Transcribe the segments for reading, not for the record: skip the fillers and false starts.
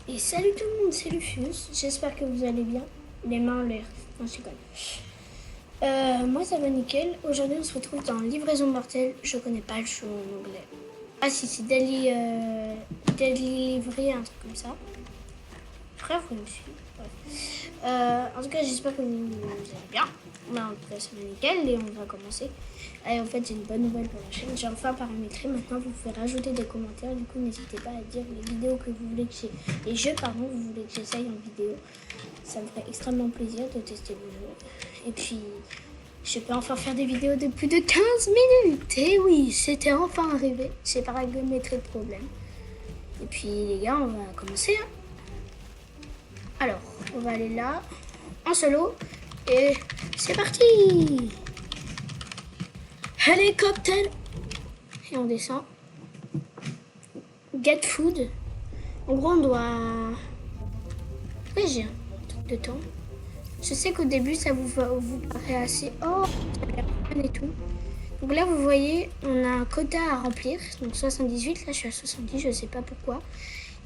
Et salut tout le monde, c'est Lucius. J'espère que vous allez bien. Les mains en l'air. Non, je rigole. Moi, ça va nickel. Aujourd'hui, on se retrouve dans Livraison mortelle. Je connais pas le jeu en anglais. Ah si, c'est Daily Livré, un truc comme ça. Frère, vous me suivez. En tout cas, j'espère que vous allez bien. Bah, en tout cas, ça va nickel et on va commencer. Et en fait, j'ai une bonne nouvelle pour la chaîne. J'ai enfin paramétré. Maintenant, vous pouvez rajouter des commentaires. Du coup, n'hésitez pas à dire les vidéos que vous voulez que les jeux, pardon, vous voulez que j'essaye en vidéo. Ça me ferait extrêmement plaisir de tester vos jeux. Et puis, je peux enfin faire des vidéos de plus de 15 minutes. Et oui, c'était enfin arrivé. J'ai paramétré le problème. Et puis, les gars, on va commencer. Hein. Alors, on va aller là, en solo, et c'est parti. Hélicoptère. Et on descend. Get food. En gros, on doit... Ouais, j'ai un truc de temps. Je sais qu'au début, ça vous paraît assez... Oh, ça a l'air fun et tout. Donc là, vous voyez, on a un quota à remplir. Donc 78, là, je suis à 70, je sais pas pourquoi.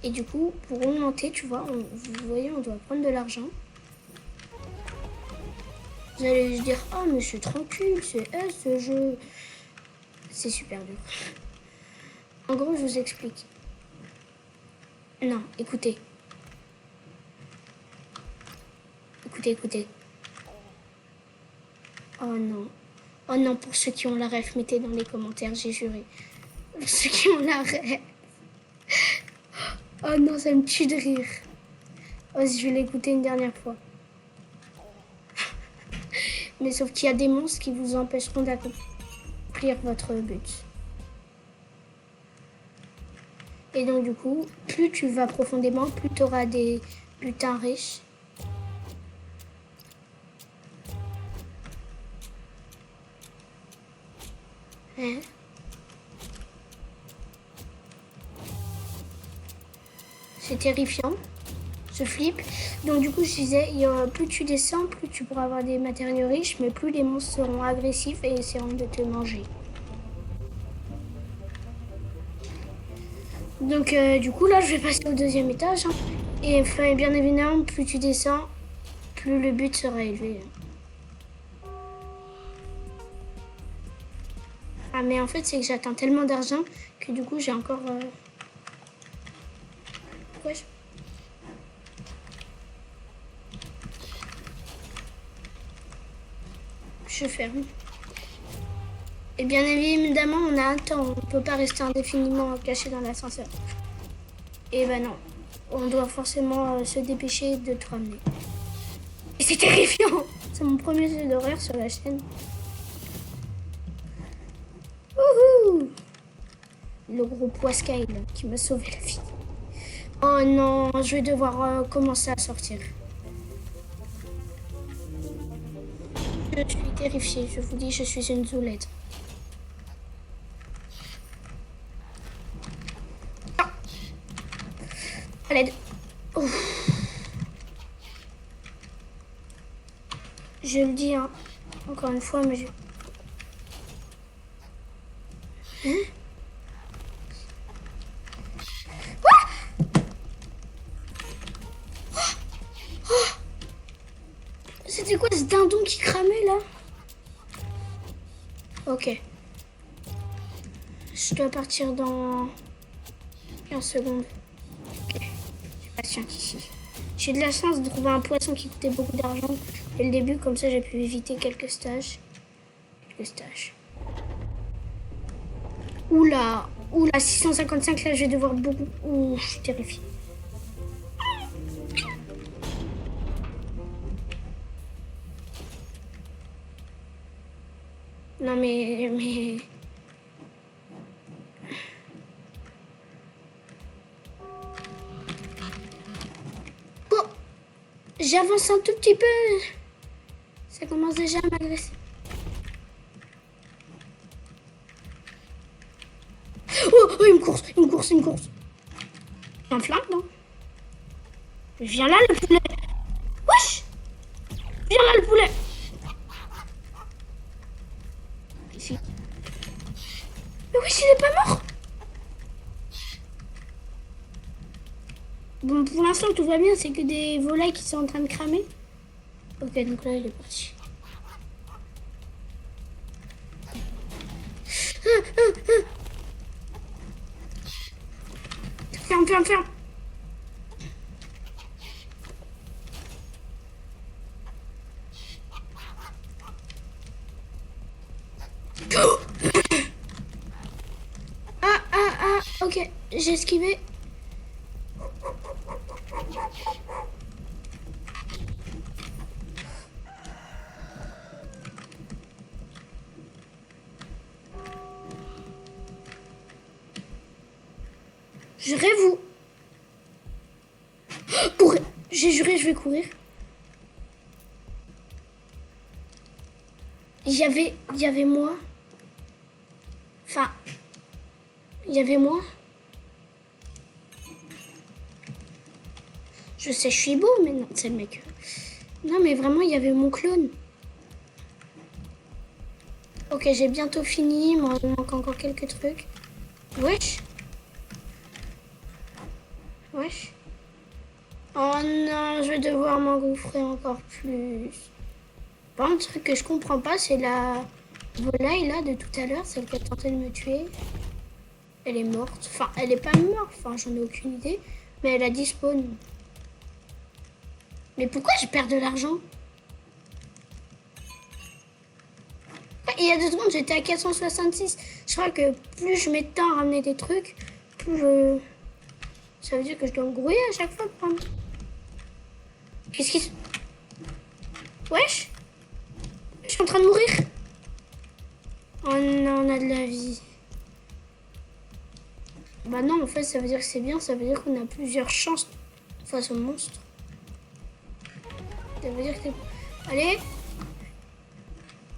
Et du coup, pour augmenter, tu vois, vous voyez, on doit prendre de l'argent. Vous allez se dire, oh mais c'est tranquille, c'est ce jeu. C'est super dur. En gros, je vous explique. Non, écoutez. Écoutez. Oh non. Oh non, pour ceux qui ont la ref, mettez dans les commentaires, j'ai juré. Pour ceux qui ont la ref. Oh non, ça me tue de rire. Oh, je vais l'écouter une dernière fois. Mais sauf qu'il y a des monstres qui vous empêcheront d'accomplir votre but. Et donc du coup, plus tu vas profondément, plus tu auras des butins riches. Hein? C'est terrifiant, ce flip. Donc du coup, je disais, plus tu descends, plus tu pourras avoir des matériaux riches, mais plus les monstres seront agressifs et essaieront de te manger. Donc du coup, là, je vais passer au deuxième étage. Hein. Et enfin, bien évidemment, plus tu descends, plus le but sera élevé. Ah, mais en fait, c'est que j'atteins tellement d'argent que du coup, j'ai encore... Wesh. Je ferme. Et bien évidemment, on a un temps. On ne peut pas rester indéfiniment caché dans l'ascenseur. Et ben non. On doit forcément se dépêcher de te ramener. Et c'est terrifiant. C'est mon premier jeu d'horreur sur la chaîne. Wouhou! Le gros poiscaille qui m'a sauvé la vie. Oh non, je vais devoir commencer à sortir. Je suis terrifiée, je vous dis, je suis une zoulette. Ah. À l'aide. Je le dis, hein, encore une fois, mais je... Hein? C'était quoi ce dindon qui cramait là? Ok. Je dois partir dans 15 secondes. Ok. Je patiente ici. J'ai de la chance de trouver un poisson qui coûtait beaucoup d'argent dès le début, comme ça j'ai pu éviter quelques stages. Oula, 655 là je vais devoir beaucoup. Ouh, je suis terrifiée. Non mais... Oh, j'avance un tout petit peu. Ça commence déjà à m'agresser. Oh, il me course. Un flingue, non? Viens là, le poulet. Wesh! Viens là, le poulet. Ici. Mais wesh, il est pas mort. Bon, pour l'instant, tout va bien. C'est que des volailles qui sont en train de cramer. Ok, donc là, il est parti. Ferme, ferme, ferme. Ok, j'ai esquivé. Je rêve où? Courir. J'ai juré, je vais courir. Il y avait moi. Enfin, il y avait moi. Je sais, je suis beau, mais non, c'est le mec. Non, mais vraiment, il y avait mon clone. Ok, j'ai bientôt fini. Il me manque encore quelques trucs. Wesh. Wesh. Oh non, je vais devoir m'engouffrer encore plus. Par contre, le truc que je comprends pas, c'est la volaille là de tout à l'heure, celle qui a tenté de me tuer. Elle est morte. Enfin, elle est pas morte. Enfin, j'en ai aucune idée. Mais elle a dit spawn. Mais pourquoi je perds de l'argent? Il y a 2 secondes, j'étais à 466. Je crois que plus je mets de temps à ramener des trucs, plus je... Ça veut dire que je dois me grouiller à chaque fois pour ramener. Qu'est-ce qui se... Wesh. Je suis en train de mourir. Oh non, on a de la vie. Bah non, en fait, ça veut dire que c'est bien. Ça veut dire qu'on a plusieurs chances face au monstre. Ça veut dire que... Allez.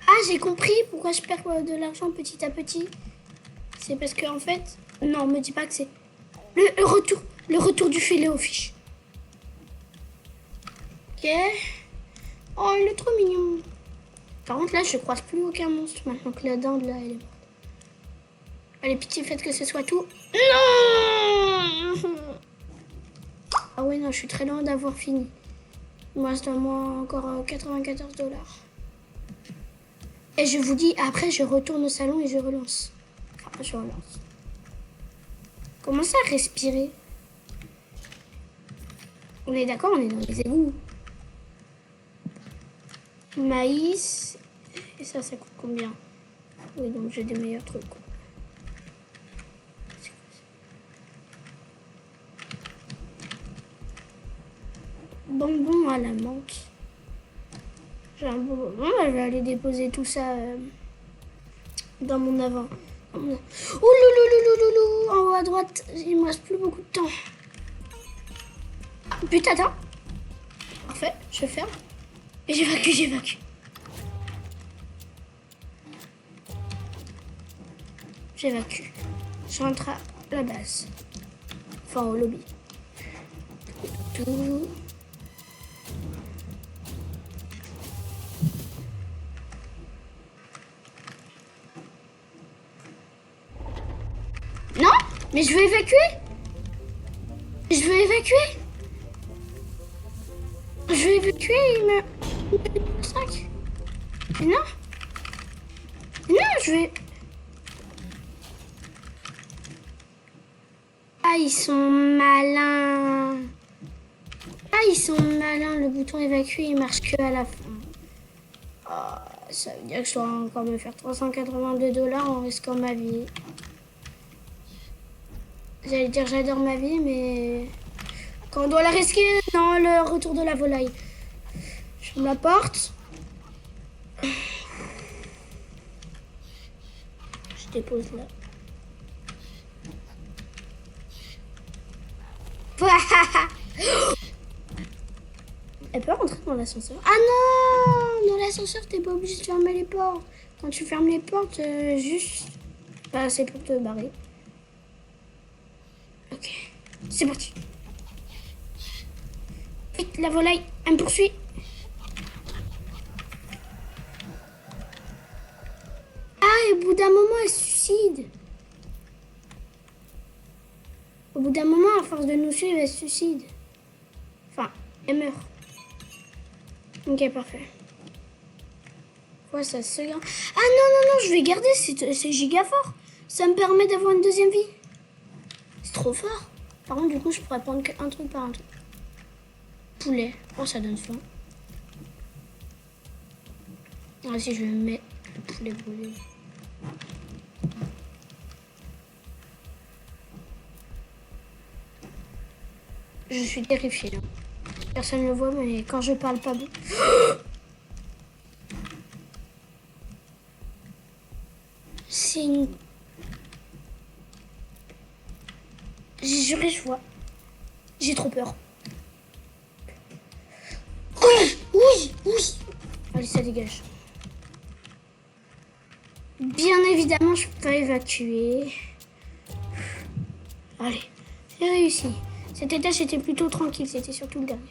Ah, j'ai compris pourquoi je perds de l'argent petit à petit. C'est parce que en fait... Non, me dis pas que c'est... Le retour du filet aux fiches. Ok. Oh, il est trop mignon. Par contre, là, je croise plus aucun monstre maintenant que la dinde, là, elle est morte. Allez, pitié, faites que ce soit tout. Non. Ah ouais, non, je suis très loin d'avoir fini. Il me reste à moi encore 94 $. Et je vous dis, après, je retourne au salon et je relance. Enfin, je relance. Commencez à respirer. On est d'accord, on est dans les égouts. Maïs. Et ça coûte combien? Oui, donc j'ai des meilleurs trucs. Bonbon à la menthe. J'ai un bon bonbon. Je vais aller déposer tout ça dans mon avant. Oh louloulou, en haut à droite. Il me reste plus beaucoup de temps. Putain, attends. Parfait, je ferme. Et j'évacue. J'évacue. Je rentre à la base. Enfin, au lobby. Tout. Non, mais je veux évacuer. Je veux évacuer, il me... 5. Mais non. Non, je vais... Ah, ils sont malins. Le bouton évacuer, il marche que à la fin. Oh, ça veut dire que je dois encore me faire 382 $ en risquant ma vie. J'allais dire j'adore ma vie, mais... Quand on doit la risquer, non, le retour de la volaille. Je ferme la porte. Je dépose là. Elle peut rentrer dans l'ascenseur. Ah non! Dans l'ascenseur, t'es pas obligé de fermer les portes. Quand tu fermes les portes, juste... Bah, c'est pour te barrer. Ok. C'est parti. Vite, la volaille, elle me poursuit. Ah, et au bout d'un moment, elle se suicide. Au bout d'un moment, à force de nous suivre, elle se suicide. Enfin, elle meurt. Ok, parfait. Ouais, ça se garde. Ah non, je vais garder, c'est giga fort. Ça me permet d'avoir une deuxième vie. C'est trop fort. Par contre, du coup, je pourrais prendre un truc par un truc. Poulet. Oh, ça donne faim. Ah si, je vais mettre le poulet brûlé. Je suis terrifiée là. Personne ne le voit, mais quand je parle pas beaucoup. C'est une... J'ai juré, je vois. J'ai trop peur. Oui. Allez, ça dégage. Bien évidemment, je peux pas évacuer. Allez, j'ai réussi. Cet étage était plutôt tranquille, c'était surtout le dernier.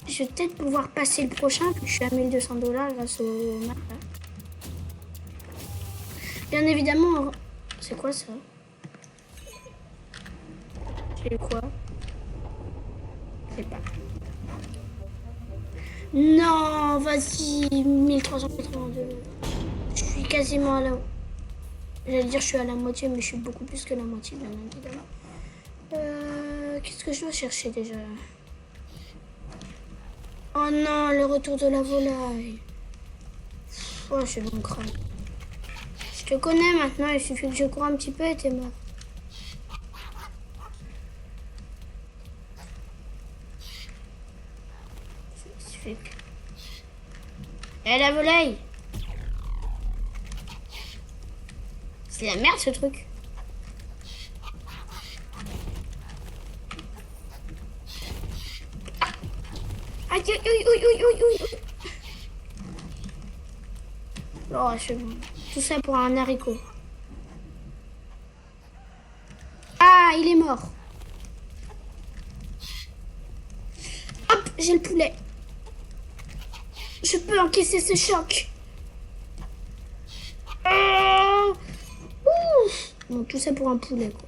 Je vais peut-être pouvoir passer le prochain, puis je suis à 1200 $ grâce au map. Bien évidemment, c'est quoi ça? C'est quoi? Je sais pas. Non, vas-y, 1382. Je suis quasiment à la... J'allais dire je suis à la moitié, mais je suis beaucoup plus que la moitié, bien évidemment. Qu'est-ce que je dois chercher déjà? Oh non, le retour de la volaille. Oh, je suis bon crâne. Je te connais maintenant, il suffit que je cours un petit peu et t'es mort. Il suffit que... Eh, la volaille! C'est la merde ce truc. Aïe, aïe, aïe, aïe, aïe, aïe, aïe. Oh, c'est bon. Tout ça pour un haricot. Ah, il est mort. Hop, j'ai le poulet. Je peux encaisser ce choc. Ouf. Bon, tout ça pour un poulet, quoi.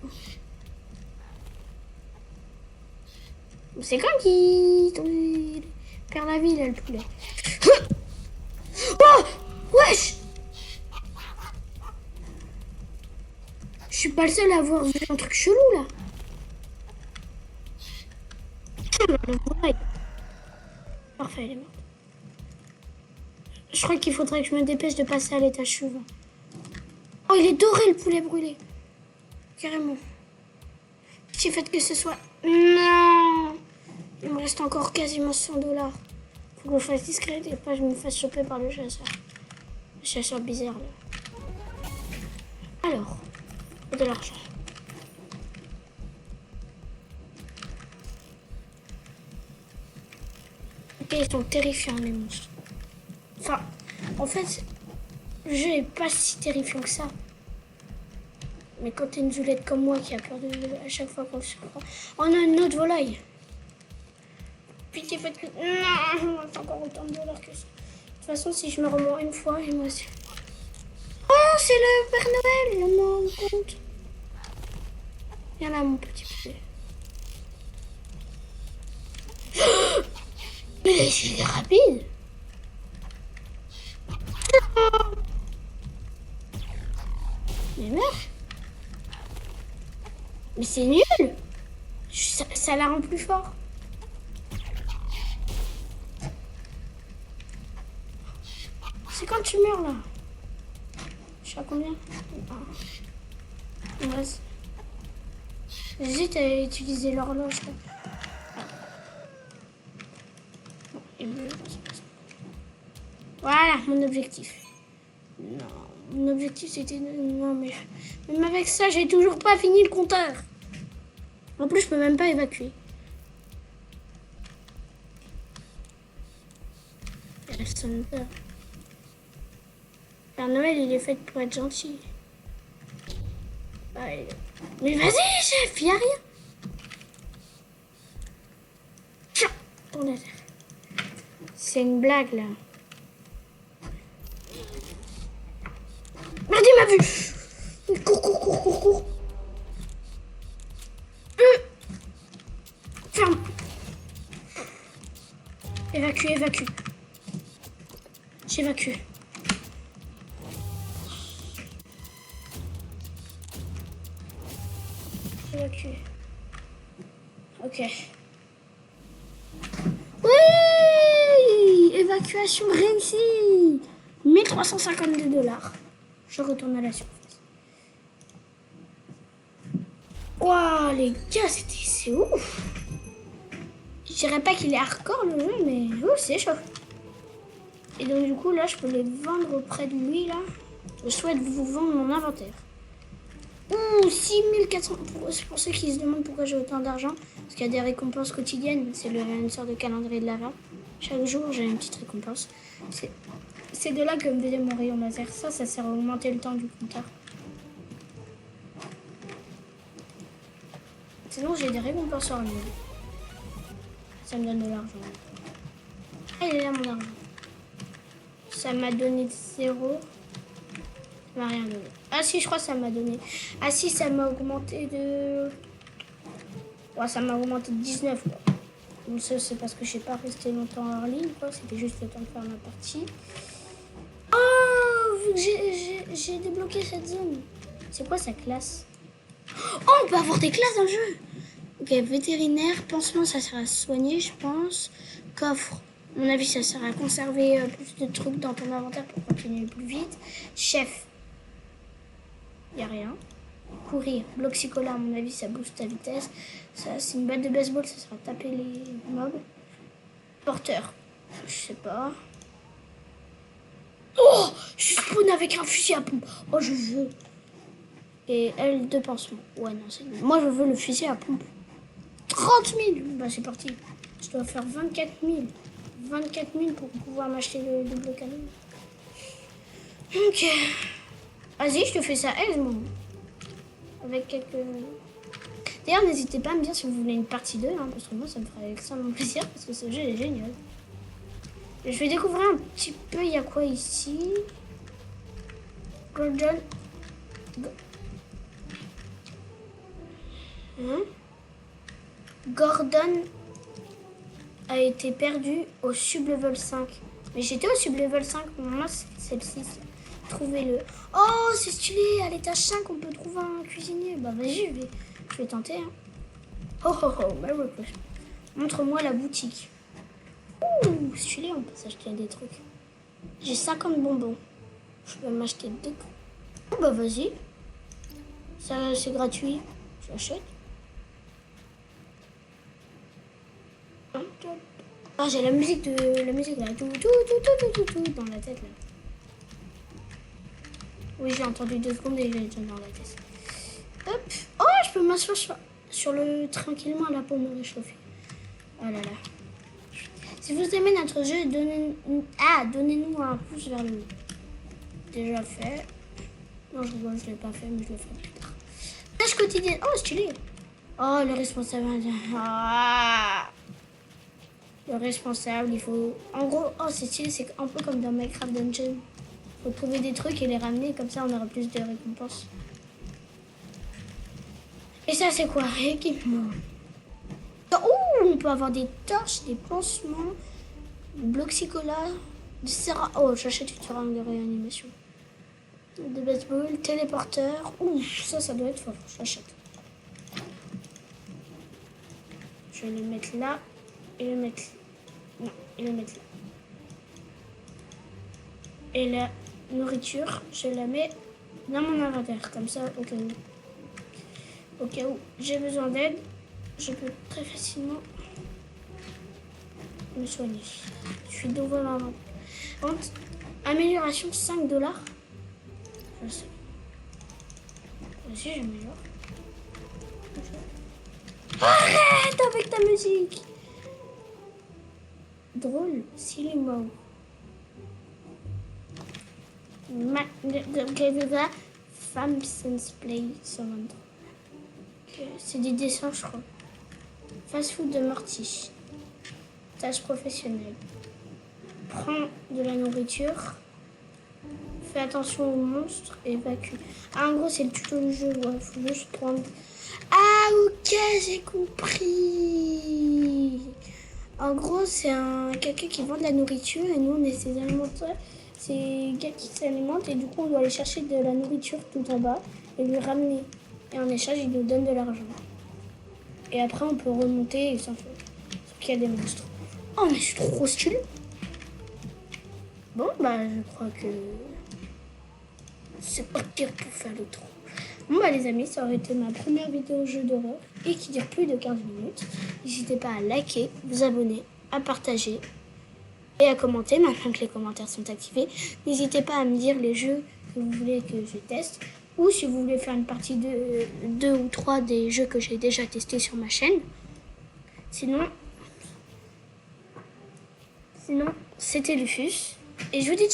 C'est comme qui perd la vie, là, le poulet. Oh, wesh. Je suis pas le seul à avoir vu un truc chelou, là. Parfait, elle est morte. Je crois qu'il faudrait que je me dépêche de passer à l'étage suivant. Oh, il est doré, le poulet brûlé. Carrément. Petit fait que ce soit... Non. Il me reste encore quasiment 100 $. Faut que je fasse discret et pas que je me fasse choper par le chasseur. Le chasseur bizarre, là. Alors, de l'argent. Ok, ils sont terrifiants, les monstres. Enfin, en fait, le jeu est pas si terrifiant que ça. Mais quand t'es une zoulette comme moi qui a peur de à chaque fois qu'on se prend... On a une autre volaille. Pitié, faites que... Non, c'est encore autant de $, que ça. De toute façon, si je me remords une fois, et moi aussi. Oh, c'est le Père Noël, je m'en rends compte. Viens là, mon petit poulet. Mais il est super rapide. Mais merde. Mais c'est nul. Ça la rend plus fort. C'est quand tu meurs là. Je sais à combien. J'hésite à utiliser l'horloge. Voilà mon objectif. Non, mon objectif c'était... Non mais... Même avec ça, j'ai toujours pas fini le compteur. En plus, je peux même pas évacuer. Personne peur. Père Noël, il est fait pour être gentil. Ouais. Mais vas-y, chef, y'a rien. Tiens, tourne à terre. C'est une blague, là. Merde, il m'a vu. Cours. Évacue, évacue. J'évacue. J'évacue. Ok. Oui! Évacuation réussie! 1352 $. Je retourne à la surface. Waouh, les gars, c'est ouf! Je dirais pas qu'il est hardcore le jeu, mais c'est chaud. Et donc du coup, là, je peux les vendre auprès de lui, là. Je souhaite vous vendre mon inventaire. Ouh, 6400. Pour ceux qui se demandent pourquoi j'ai autant d'argent, parce qu'il y a des récompenses quotidiennes. C'est une sorte de calendrier de l'avant. Chaque jour, j'ai une petite récompense. C'est de là que me vient mon rayon laser. Ça sert à augmenter le temps du compteur. Sinon, j'ai des récompenses en ligne. Ça me donne de l'argent. Ah, il est là mon argent. Ça m'a donné 0. Ça m'a rien donné. Ah si, je crois que ça m'a donné. Ah si, ça m'a augmenté de... Ouais, ça m'a augmenté de 19, quoi. Donc ça, c'est parce que je n'ai pas resté longtemps en ligne, quoi. C'était juste le temps de faire ma partie. Oh, vu que j'ai débloqué cette zone. C'est quoi sa classe? Oh, on peut avoir des classes dans le jeu. Ok, vétérinaire, pansement, ça sert à soigner, je pense. Coffre, à mon avis, ça sert à conserver plus de trucs dans ton inventaire pour continuer plus vite. Chef, il n'y a rien. Courir, bloc psychola, à mon avis, ça booste ta vitesse. Ça, c'est une batte de baseball, ça sert à taper les mobs. Porteur, je sais pas. Oh, je spawn avec un fusil à pompe. Oh, je veux. Et elle, de pansement. Ouais, non, c'est bon. Moi, je veux le fusil à pompe. 30 000. Bah, c'est parti. Je dois faire 24 000. 24 000 pour pouvoir m'acheter le double canon. Ok. Vas-y, je te fais ça aisément. Avec quelques... D'ailleurs, n'hésitez pas à me dire si vous voulez une partie 2, hein, parce que moi, ça me ferait extrêmement plaisir, parce que ce jeu est génial. Et je vais découvrir un petit peu, il y a quoi ici. Gordon... Gordon a été perdu au sub-level 5. Mais j'étais au sub-level 5, moi c'est le 6. Trouvez-le. Oh, c'est stylé, à l'étage 5, on peut trouver un cuisinier. Bah vas-y, je vais tenter. Hein. Oh, oh, oh, Merry Christmas. Montre-moi la boutique. Ouh, stylé, on peut s'acheter des trucs. J'ai 50 bonbons. Je vais m'acheter 2. Oh, bah vas-y. Ça, c'est gratuit. J'achète. Ah, j'ai la musique là, tout dans la tête là. Oui, j'ai entendu 2 secondes et j'ai déjà dans la tête. Hop. Oh, je peux m'asseoir sur le tranquillement là pour me réchauffer. Oh là là. Si vous aimez notre jeu, donnez-nous un pouce vers le haut. Déjà fait. Non, je l'ai pas fait, mais je le ferai plus tard. Tâche quotidienne. Oh, stylé. Oh, le responsable. Ah. Le responsable, il faut... En gros, oh c'est stylé, c'est un peu comme dans Minecraft Dungeon. Il faut trouver des trucs et les ramener, comme ça on aura plus de récompenses. Et ça c'est quoi? Équipement. Oh, on peut avoir des torches, des pansements, bloxicola, du sérum... Oh, j'achète une seringue de réanimation. De baseball, téléporteur. Ouh, ça doit être fort, j'achète. Je vais le mettre là. Et le mettre... Non, et le mettre là. Et la nourriture, je la mets dans mon inventaire, comme ça, au cas où. Au cas où j'ai besoin d'aide, je peux très facilement me soigner. Je suis devant l'inventaire. Amélioration 5 $. Je sais. Vas-y, j'améliore. Arrête avec ta musique! Drôle, silly mode. Femme sans play sur c'est des dessins, je crois. Fast food de Morty. Tâche professionnelle. Prends de la nourriture. Fais attention aux monstres. Évacue. Ah, en gros, c'est le tuto du jeu. Ouais, faut juste prendre. Ah, ok, j'ai compris. En gros, c'est quelqu'un qui vend de la nourriture et nous, on est ses alimenteurs. C'est gars qui s'alimente et du coup, on doit aller chercher de la nourriture tout en bas et lui ramener. Et en échange, il nous donne de l'argent. Et après, on peut remonter et s'en fait. Sauf qu'il y a des monstres. Oh, mais c'est trop stylé. Bon, bah, je crois que c'est pas pire pour faire le trou. Bon, bah, les amis, ça aurait été ma première vidéo jeu d'horreur et qui dure plus de 15 minutes. N'hésitez pas à liker, vous abonner, à partager et à commenter maintenant que les commentaires sont activés. N'hésitez pas à me dire les jeux que vous voulez que je teste ou si vous voulez faire une partie de 2 ou 3 des jeux que j'ai déjà testés sur ma chaîne. Sinon, c'était Lufus et je vous dis